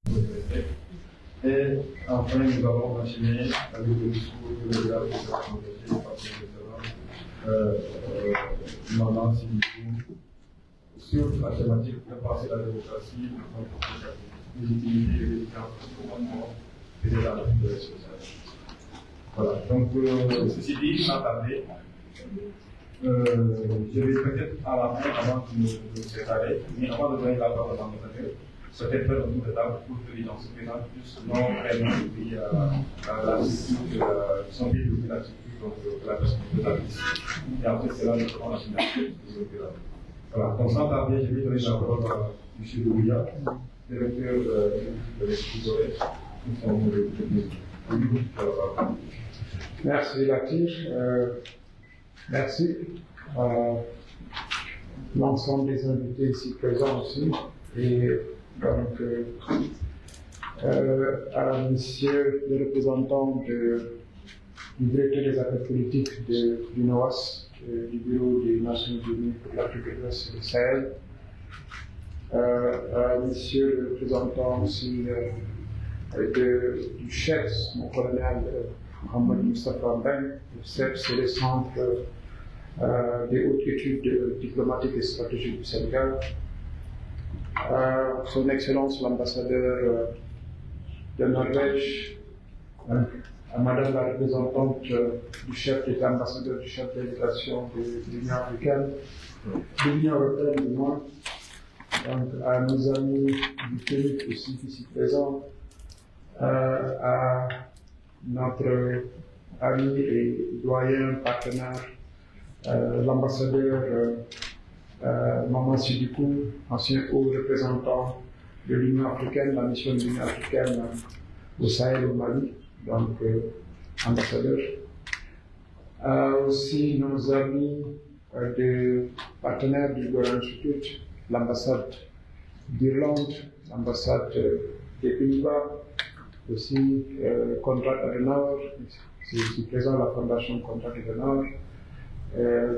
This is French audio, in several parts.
Et enfin, nous avons enchaîné avec le discours de la Maman Sibou sur la thématique de passer la démocratie, la légitimité et l'efficience du gouvernement et de la République sociale. Voilà, donc ceci dit, sans tarder, je vais peut-être à la fin, avant de nous séparer, mais avant de donner la parole à l'ambassadeur, peut-être faire un tour de table pour que les gens se présentent plus non réellement depuis la structure, son pays de la structure, donc la personne de la liste. Et après, c'est là que la finalité. Voilà, donc sans tarder, je vais donner la parole à M. Douria, directeur de l'Institut d'Orès. Merci Latif. Merci à l'ensemble des invités ici présents aussi. Et donc, à monsieur le représentant du directeur des affaires politiques du NOAS, du Bureau des Nations Unies pour l'Afrique de l'Ouest et le Sahel, à monsieur le représentant aussi du chef, mon colonel Mohamed Moustapha Mbeng. Le CEP, c'est le centre des hautes études diplomatiques et stratégiques du Sénégal. Son Excellence l'ambassadeur de Norvège, à Madame la représentante du chef d'État, ambassadeur du chef de délégation de l'Union africaine, de l'Union européenne du moins, donc à nos amis du pays aussi ici présents, à notre ami et doyen partenaire, l'ambassadeur Maman Sidikou, ancien haut représentant de l'Union africaine, la mission de l'Union africaine au Sahel, au Mali, donc ambassadeur. Aussi nos amis de partenaires du Goran Institute, l'ambassade d'Irlande, l'ambassade des Pays-Bas, aussi Konrad Adenauer, c'est ici présent la fondation Konrad Adenauer.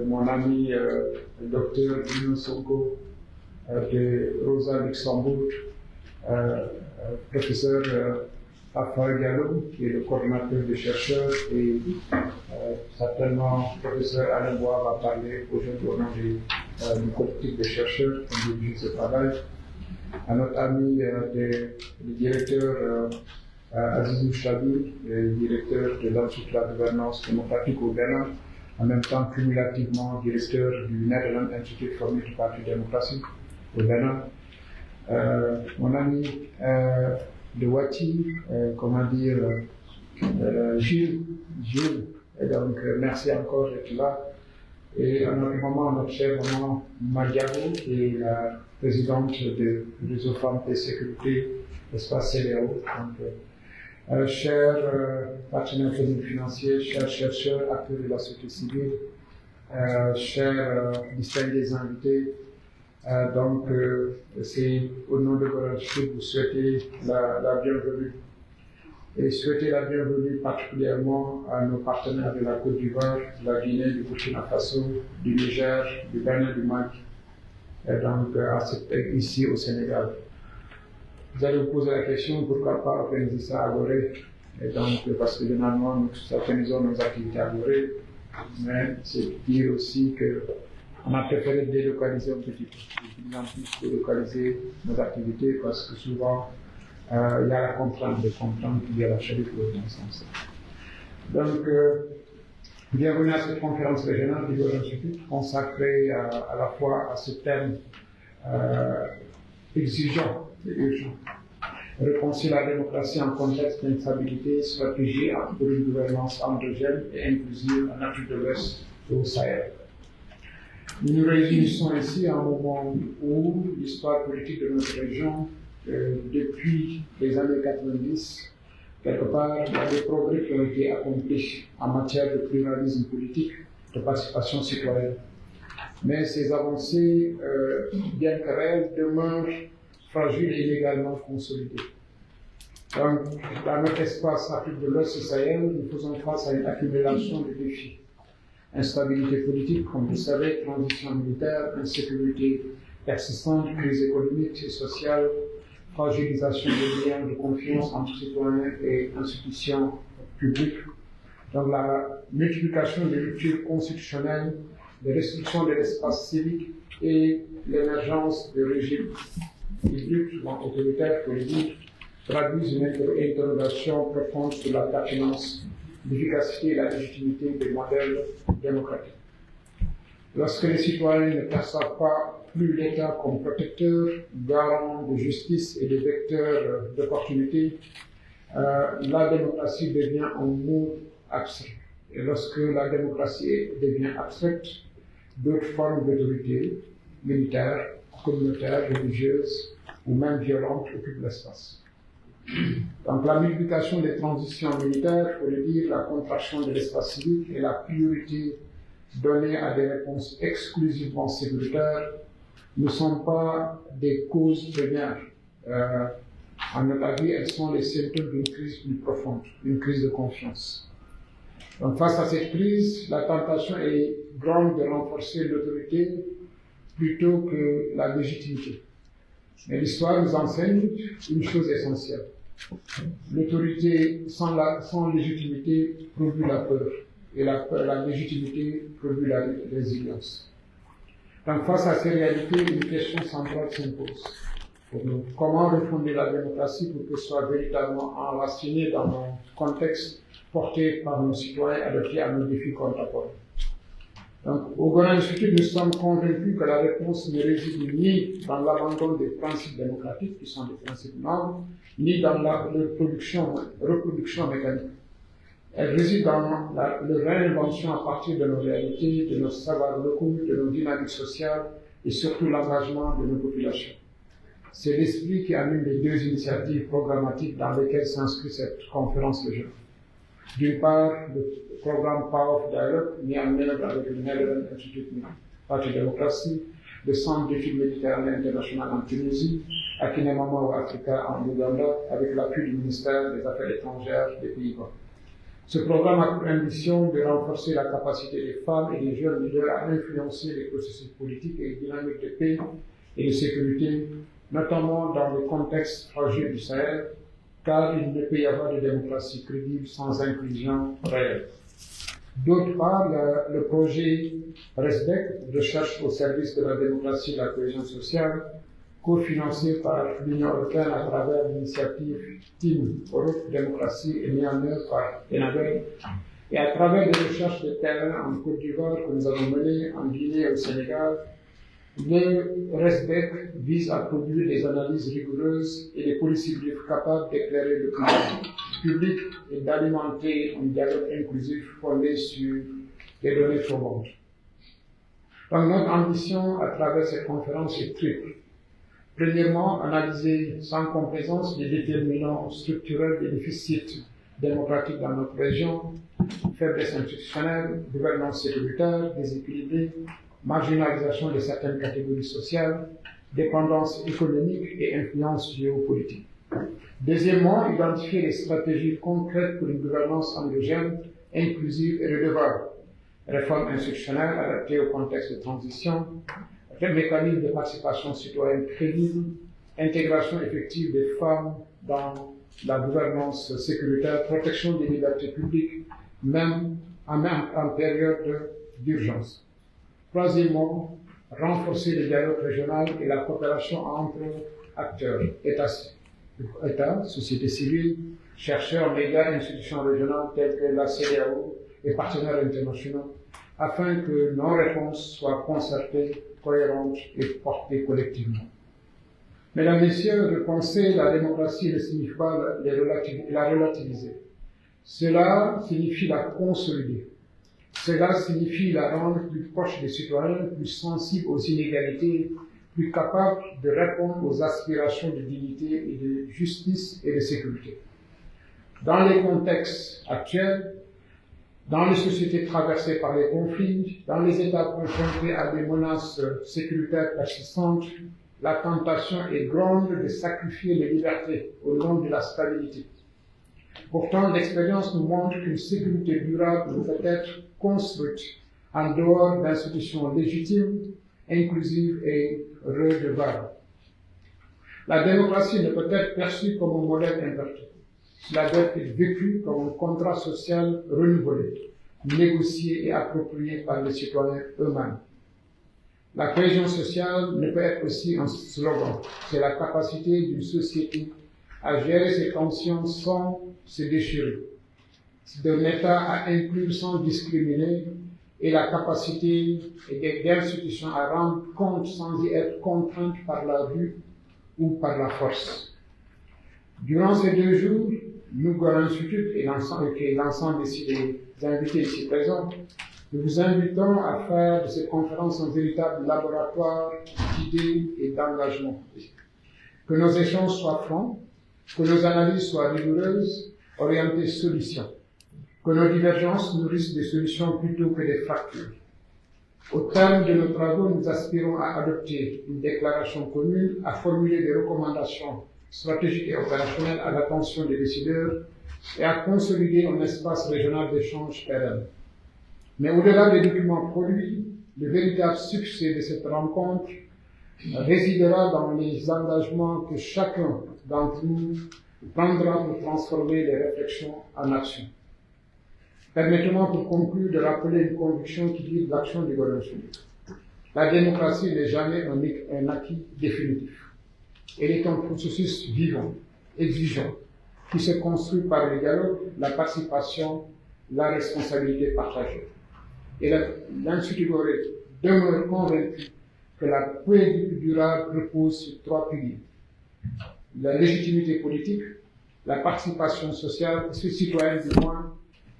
Mon ami le docteur Dino Sonko de Rosa Luxembourg, professeur Afar Diallo, qui est le coordinateur des chercheurs, et certainement professeur Alain Bois va parler aujourd'hui au nom du collectif des chercheurs qui dirige ce travail. À notre ami le directeur Azizou Chabi, le directeur de l'Institut de la gouvernance démocratique au Bénin, en même temps cumulativement directeur du Netherlands Institute for Multi-Party Democracy au Bénin. Mon ami de Wati, Gilles, et donc merci encore d'être là. Et à notre maman, notre chère maman Madiago, qui est la présidente du réseau Femmes et Sécurité, Espace CDAO. Chers partenaires financiers, chers chercheurs, acteurs de la société civile, chers distingués invités, c'est au nom de Goran Institute vous souhaiter la bienvenue. Et souhaiter la bienvenue particulièrement à nos partenaires de la Côte d'Ivoire, de la Guinée, du Burkina Faso, du Niger, du Bénin, du Mali, et donc ici au Sénégal. Vous allez vous poser la question, pourquoi pas organiser ça à Gorée? Et donc, parce que généralement, nous organisons nos activités à Gorée, mais c'est dire aussi qu'on a préféré délocaliser un petit peu, de plus en plus délocaliser nos activités, parce que souvent, il y a la contrainte de comprendre qu'il y a la chaleur dans le sens. Donc, bienvenue à cette conférence régionale du Goran Institute, consacrée à la fois à ce thème exigeant et urgent. Repenser la démocratie en contexte d'instabilité, stratégie pour une gouvernance endogène et inclusive en Afrique de l'Ouest et au Sahel. Nous nous réunissons ici à un moment où l'histoire politique de notre région, depuis les années 90, quelque part, il y a des progrès qui ont été accomplis en matière de pluralisme politique, de participation citoyenne. Mais ces avancées, bien que réelles, demeurent fragiles et inégalement consolidées. Donc, dans notre espace Afrique de l'Ouest et Sahel, nous faisons face à une accumulation de défis. Instabilité politique, comme vous savez, transition militaire, insécurité persistante, crise économique et sociale, fragilisation des liens de confiance entre citoyens et institutions publiques, donc la multiplication des ruptures constitutionnelles, des restrictions de l'espace civique et l'émergence de régimes hybrides, souvent autoritaires politiques, traduisent une interrogation profonde sur la pertinence, l'efficacité et la légitimité des modèles démocratiques. Lorsque les citoyens ne perçoivent pas plus l'État comme protecteur, garant de justice et de vecteur d'opportunité, la démocratie devient un mot abstrait. Et lorsque la démocratie devient abstraite, d'autres formes d'autorité, militaire, communautaire, religieuse ou même violente occupent l'espace. Donc la multiplication des transitions militaires, faut le dire, la contraction de l'espace civique et la priorité donnée à des réponses exclusivement sécuritaires ne sont pas des causes premières. À notre avis, elles sont les symptômes d'une crise plus profonde, une crise de confiance. Donc face à cette crise, la tentation est grande de renforcer l'autorité plutôt que la légitimité. Mais l'histoire nous enseigne une chose essentielle. L'autorité sans légitimité produit la peur, et la légitimité produit la résilience. Donc face à ces réalités, une question centrale s'impose pour nous. Comment refonder la démocratie pour qu'elle soit véritablement enracinée dans un contexte porté par nos citoyens adaptés à nos défis contemporains? Donc, au Ghana Institute, nous sommes convaincus que la réponse ne réside ni dans l'abandon des principes démocratiques, qui sont des principes nobles, ni dans la reproduction mécanique. Elle réside dans la réinvention à partir de nos réalités, de nos savoirs locaux, de nos dynamiques sociales et surtout l'engagement de nos populations. C'est l'esprit qui anime les deux initiatives programmatiques dans lesquelles s'inscrit cette conférence de jeudi. D'une part, le programme Power of Dialogue, mis en œuvre avec le Netherlands Institute Parti Démocratie, le Centre d'études méditerranéennes internationales en Tunisie, à Kinemama Africa en Ouganda, avec l'appui du ministère des Affaires étrangères des Pays-Bas. Ce programme a pour ambition de renforcer la capacité des femmes et des jeunes leaders à influencer les processus politiques et les dynamiques de paix et de sécurité, notamment dans le contexte fragiles du Sahel, car il ne peut y avoir de démocratie crédible sans inclusion réelle. D'autre part, le projet RESDEC, Recherche au service de la démocratie et de la cohésion sociale, cofinancé par l'Union européenne à travers l'initiative Team Europe Démocratie et mis en œuvre par ENABEL, et à travers des recherches de terrain en Côte d'Ivoire que nous avons menées en Guinée et au Sénégal. Le RESDEC vise à produire des analyses rigoureuses et des politiques capables d'éclairer le public et d'alimenter un dialogue inclusif fondé sur des données probantes. Donc notre ambition à travers cette conférence est triple. Premièrement, analyser sans complaisance les déterminants structurels des déficits démocratiques dans notre région, faiblesse institutionnelle, gouvernance sécuritaire, déséquilibrée, marginalisation de certaines catégories sociales, dépendance économique et influence géopolitique. Deuxièmement, identifier les stratégies concrètes pour une gouvernance endogène, inclusive et redevable. Réforme institutionnelle adaptée au contexte de transition, mécanisme de participation citoyenne crédible, intégration effective des femmes dans la gouvernance sécuritaire, protection des libertés publiques, même en période d'urgence. Troisièmement, renforcer le dialogue régional et la coopération entre acteurs, État, société civile, chercheurs, médias, institutions régionales telles que la CEDEAO et partenaires internationaux, afin que nos réponses soient concertées, cohérentes et portées collectivement. Mesdames et messieurs, repenser la démocratie ne signifie pas la relativiser. Cela signifie la consolider. Cela signifie la rendre plus proche des citoyens, plus sensible aux inégalités, plus capable de répondre aux aspirations de dignité et de justice et de sécurité. Dans les contextes actuels, dans les sociétés traversées par les conflits, dans les États confrontés à des menaces sécuritaires persistantes, la tentation est grande de sacrifier les libertés au nom de la stabilité. Pourtant, l'expérience nous montre qu'une sécurité durable peut être construite en dehors d'institutions légitimes, inclusives et redevables. La démocratie ne peut être perçue comme un modèle inverti. Cela doit être vécu comme un contrat social renouvelé, négocié et approprié par les citoyens eux-mêmes. La cohésion sociale ne peut être aussi un slogan. C'est la capacité d'une société à gérer ses tensions sans se déchirer, d'un État à inclure sans discriminer, et la capacité des institutions à rendre compte sans y être contraintes par la rue ou par la force. Durant ces 2 jours, nous, Goethe Institut et l'ensemble des invités ici présents, nous vous invitons à faire de ces conférences un véritable laboratoire d'idées et d'engagement. Que nos échanges soient francs, que nos analyses soient rigoureuses, orientées solutions, que nos divergences nourrissent des solutions plutôt que des fractures. Au terme de nos travaux, nous aspirons à adopter une déclaration commune, à formuler des recommandations stratégiques et opérationnelles à l'attention des décideurs et à consolider un espace régional d'échange pérenne. Mais au-delà des documents produits, le véritable succès de cette rencontre résidera dans les engagements que chacun d'entre nous prendra pour transformer les réflexions en action. Permettez-moi pour conclure de rappeler une conviction qui guide l'action du gouvernement. La démocratie n'est jamais un acquis définitif. Elle est un processus vivant, exigeant, qui se construit par le dialogue, la participation, la responsabilité partagée. Et l'Institut Gorée demeure convaincu que la paix durable repose sur 3 piliers. La légitimité politique, la participation sociale, citoyenne du moins,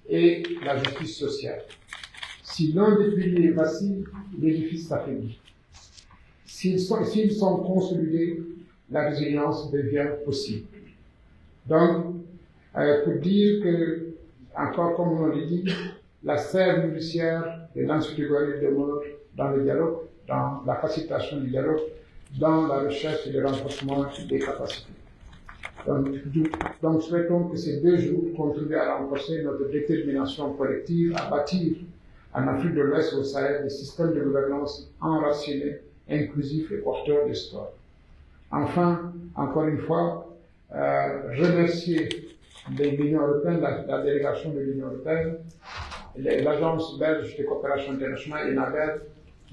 et la justice sociale. Si l'un des piliers vacille, l'édifice s'affaiblit. S'ils sont consolidés, la résilience devient possible. Donc, pour dire que, encore comme on l'a dit, la sève nourricière de l'Institut Gorée demeure dans le dialogue, dans la facilitation du dialogue, dans la recherche et le renforcement des capacités. Donc, souhaitons que ces 2 jours contribuent à renforcer notre détermination collective à bâtir en Afrique de l'Ouest et au Sahel des systèmes de gouvernance enracinés, inclusifs et porteurs d'espoir. Enfin, encore une fois, remercier l'Union européenne, la délégation de l'Union européenne, l'Agence belge de coopération internationale, ENABEL,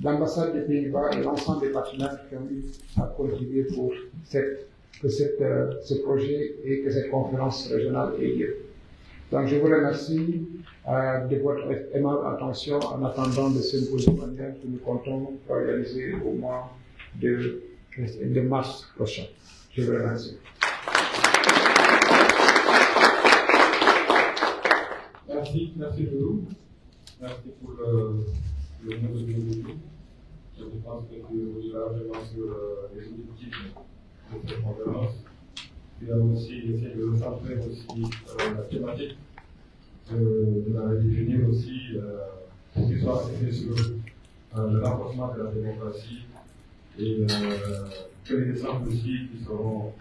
l'ambassade des Pays-Bas et l'ensemble des partenaires qui ont eu à contribuer pour que ce projet et que cette conférence régionale ait lieu. Donc je vous remercie de votre aimable attention en attendant le symposium annuel que nous comptons organiser au mois de mars prochain. Je vous remercie. Merci Doudou. Merci pour le nom de Doudou. Je pense que tu es largement sur les objectifs de cette conférence. Tu as aussi essayé de recentrer aussi la thématique, de la redéfinir aussi pour qu'il soit axé sur le renforcement de la démocratie et que les exemples aussi qui seront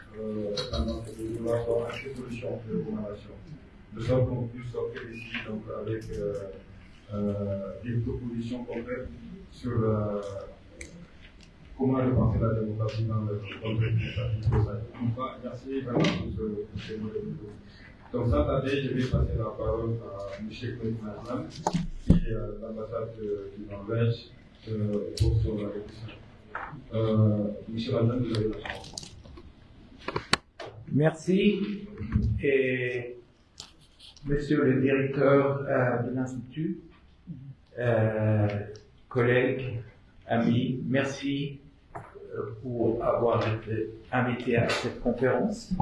dans cette démarche sont axés solutions de recommandations. De sorte qu'on puisse sortir ici donc, avec des propositions concrètes sur comment repenser la démocratie dans le contexte social. Merci vraiment pour ces mots de vidéo. Donc sans tarder, je vais passer la parole à M. Claude qui est l'ambassade du Norvège pour son réflexion. M. Madame, vous avez la parole. Merci. Et Monsieur le directeur de l'Institut, collègues, amis, merci pour avoir été invité à cette conférence.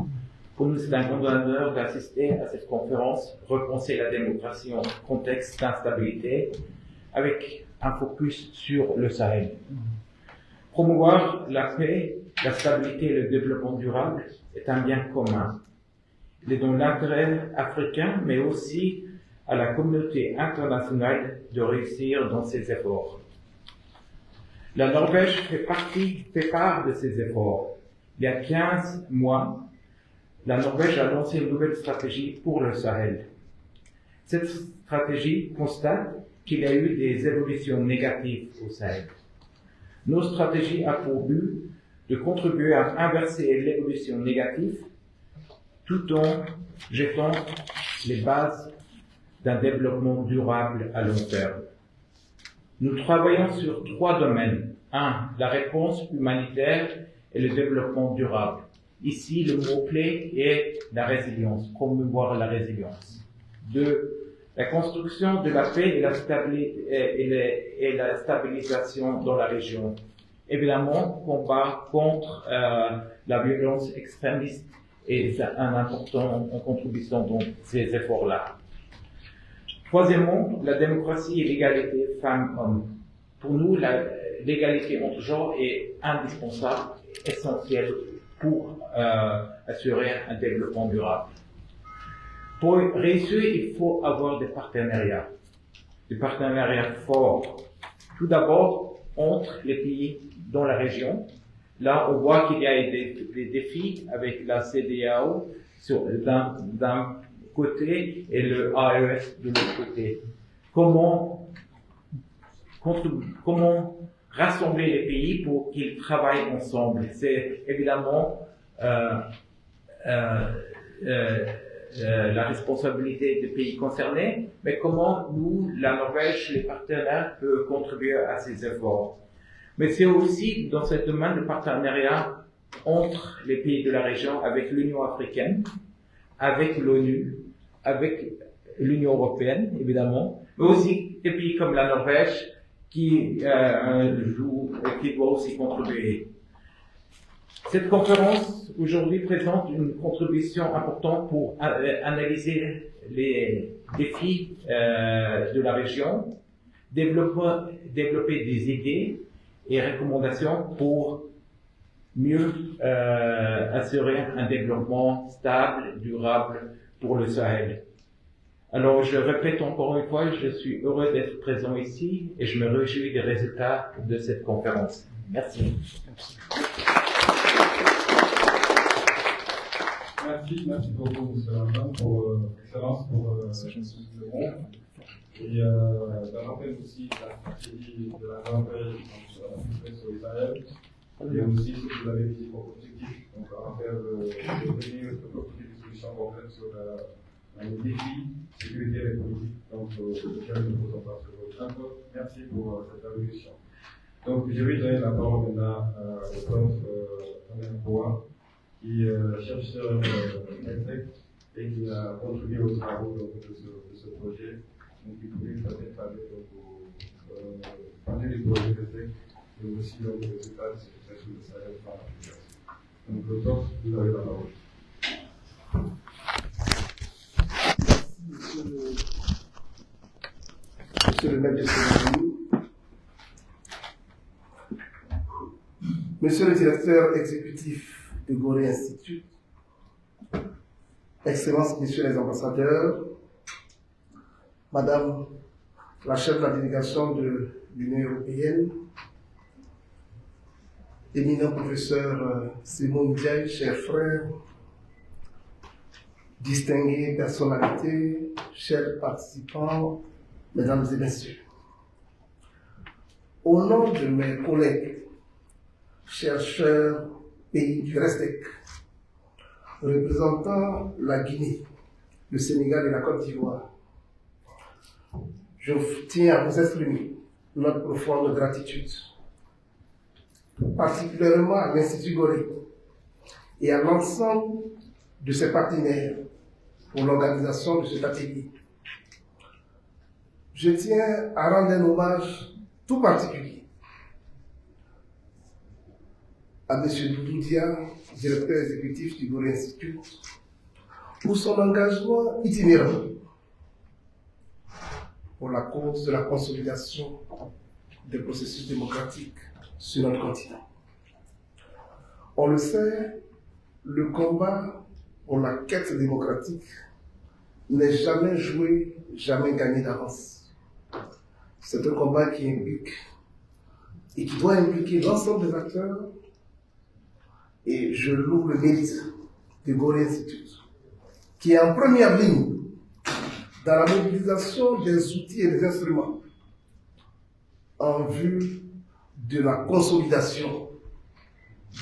Pour nous, c'est un grand honneur d'assister à cette conférence, repenser la démocratie en contexte d'instabilité, avec un focus sur le Sahel. Promouvoir la paix, la stabilité et le développement durable est un bien commun. Il est dans l'intérêt africain, mais aussi à la communauté internationale de réussir dans ses efforts. La Norvège fait part de ces efforts. Il y a 15 mois, la Norvège a lancé une nouvelle stratégie pour le Sahel. Cette stratégie constate qu'il y a eu des évolutions négatives au Sahel. Notre stratégie a pour but de contribuer à inverser l'évolution négative tout en jetant les bases d'un développement durable à long terme. Nous travaillons sur 3 domaines. 1. La réponse humanitaire et le développement durable. Ici, le mot-clé est la résilience, promouvoir la résilience. 2. La construction de la paix et la stabilisation dans la région. Évidemment, combat contre la violence extrémiste est un important contribution dans ces efforts-là. Troisièmement, la démocratie et l'égalité femmes-hommes. Pour nous, l'égalité entre genres est indispensable, essentielle pour assurer un développement durable. Pour réussir, il faut avoir des partenariats forts. Tout d'abord, entre les pays dans la région. Là, on voit qu'il y a des défis avec la CEDEAO d'un côté et le AES de l'autre côté. Comment rassembler les pays pour qu'ils travaillent ensemble? C'est évidemment la responsabilité des pays concernés, mais comment nous, la Norvège, les partenaires, peuvent contribuer à ces efforts. Mais c'est aussi dans ce domaine de partenariat entre les pays de la région, avec l'Union africaine, avec l'ONU, avec l'Union européenne, évidemment, mais aussi des pays comme la Norvège qui doit aussi contribuer. Cette conférence aujourd'hui présente une contribution importante pour analyser les défis de la région, développer des idées et recommandations pour mieux assurer un développement stable, durable pour le Sahel. Alors, je répète encore une fois, je suis heureux d'être présent ici et je me réjouis des résultats de cette conférence. Merci. Merci beaucoup, M. Lambin, pour l'excellence, pour le bon. Et d'un rappel aussi de la stratégie de la Norvège sur les Sahel, et aussi ce que vous avez dit pour objectif, donc en faire devenir des solutions concrètes sur les défis, sécurité et politique, donc lesquels nous posons pas sur le temps. Merci pour cette évolution. Donc je vais donner la parole maintenant au prof Alain Bois, qui est chercheur ESSEC et qui a contribué aux travaux de ce projet. Donc il pouvait peut-être parler du projet ESSEC et aussi des résultats de ce projet sur le Sahel par l'application. Donc le prof, vous avez la parole. Monsieur le maître de cérémonie, Monsieur le directeur exécutif de Gorée Institute, Excellences, Messieurs les ambassadeurs, Madame la chef de la délégation de l'Union européenne, éminent professeur Simon Ndiaye, chers frères, distinguées personnalités, chers participants, mesdames et messieurs. Au nom de mes collègues, chercheurs pays du RESTEC, représentant la Guinée, le Sénégal et la Côte d'Ivoire, je tiens à vous exprimer notre profonde gratitude, particulièrement à l'Institut Gorée et à l'ensemble de ses partenaires pour l'organisation de cet atelier. Je tiens à rendre un hommage tout particulier à M. Doudou Dia, directeur exécutif du Gorée Institute, pour son engagement itinérant pour la cause de la consolidation des processus démocratiques sur notre continent. On le sait, le combat pour la quête démocratique n'est jamais joué, jamais gagné d'avance. C'est un combat qui implique et qui doit impliquer l'ensemble des acteurs, et je loue le mérite du Gorée Institute, qui est en première ligne dans la mobilisation des outils et des instruments en vue de la consolidation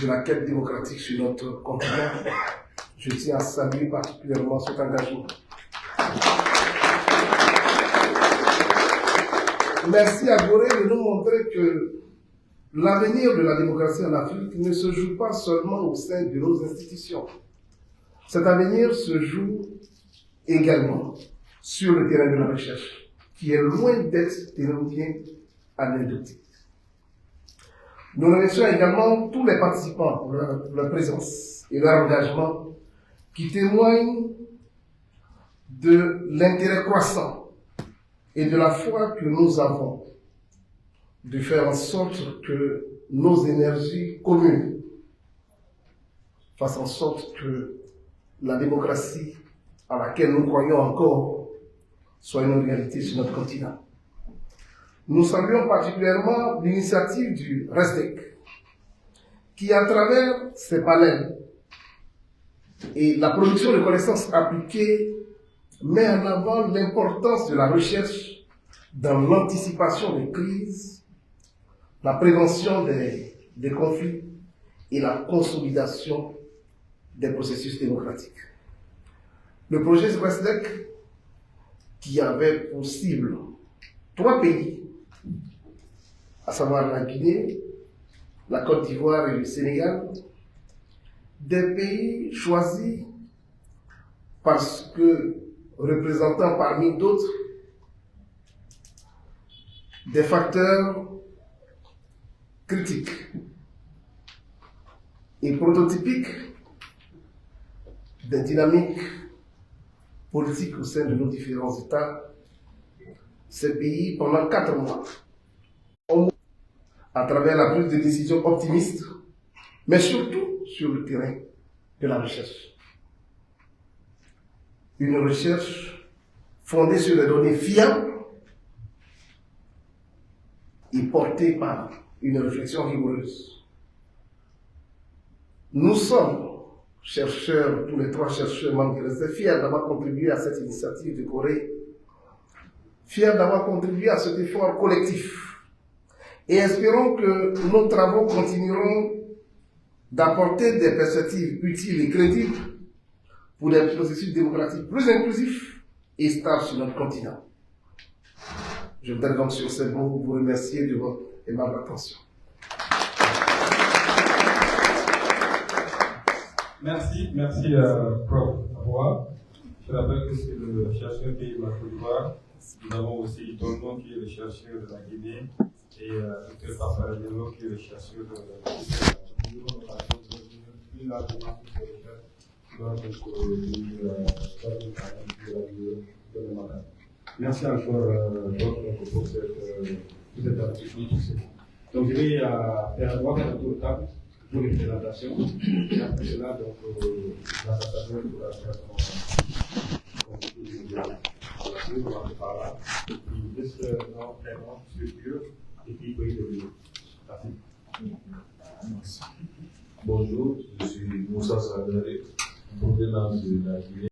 de la quête démocratique sur notre continent. Je tiens à saluer particulièrement cet engagement. Merci à Gorée de nous montrer que l'avenir de la démocratie en Afrique ne se joue pas seulement au sein de nos institutions. Cet avenir se joue également sur le terrain de la recherche, qui est loin d'être terminé à l'industrie. Nous remercions également tous les participants pour leur présence et leur engagement qui témoignent de l'intérêt croissant et de la foi que nous avons de faire en sorte que nos énergies communes fassent en sorte que la démocratie à laquelle nous croyons encore soit une réalité sur notre continent. Nous saluons particulièrement l'initiative du RESDEC, qui à travers ses panels et la production de connaissances appliquées met en avant l'importance de la recherche dans l'anticipation des crises, la prévention des conflits et la consolidation des processus démocratiques. Le projet RESDEC, qui avait pour cible 3 pays, à savoir la Guinée, la Côte d'Ivoire et le Sénégal, des pays choisis parce que représentant parmi d'autres des facteurs critiques et prototypiques des dynamiques politiques au sein de nos différents États. Ces pays, pendant 4 mois, à travers la prise de décisions optimistes, mais surtout sur le terrain de la recherche. Une recherche fondée sur des données fiables et portée par une réflexion rigoureuse. Nous sommes chercheurs, tous les 3 chercheurs membres de l'ESDEC, fiers d'avoir contribué à cette initiative de Corée, fiers d'avoir contribué à cet effort collectif. Et espérons que nos travaux continueront d'apporter des perspectives utiles et crédibles pour des processus démocratiques plus inclusifs et stables sur notre continent. Je voudrais donc sur ces mots vous remercier de votre aimable attention. Merci, Prof. Awa. Je rappelle que c'est le chercheur qui est de la Côte d'Ivoire. Nous avons aussi Tonton qui est le chercheur de la Guinée et Dr. Papa Diallo qui est le chercheur de Nous avons l'occasion de revenir plus largement sur ces recherches dans le matin. Merci encore pour cette activité. Donc je vais faire un tour de table pour une présentation. Et après cela, donc, l'ambassadeur pourra faire son par là. Et puis, juste nom, prénom, structure, et puis pays de l'Union. Merci. Bonjour, je suis Moussa Sadari, provenant de la Guinée.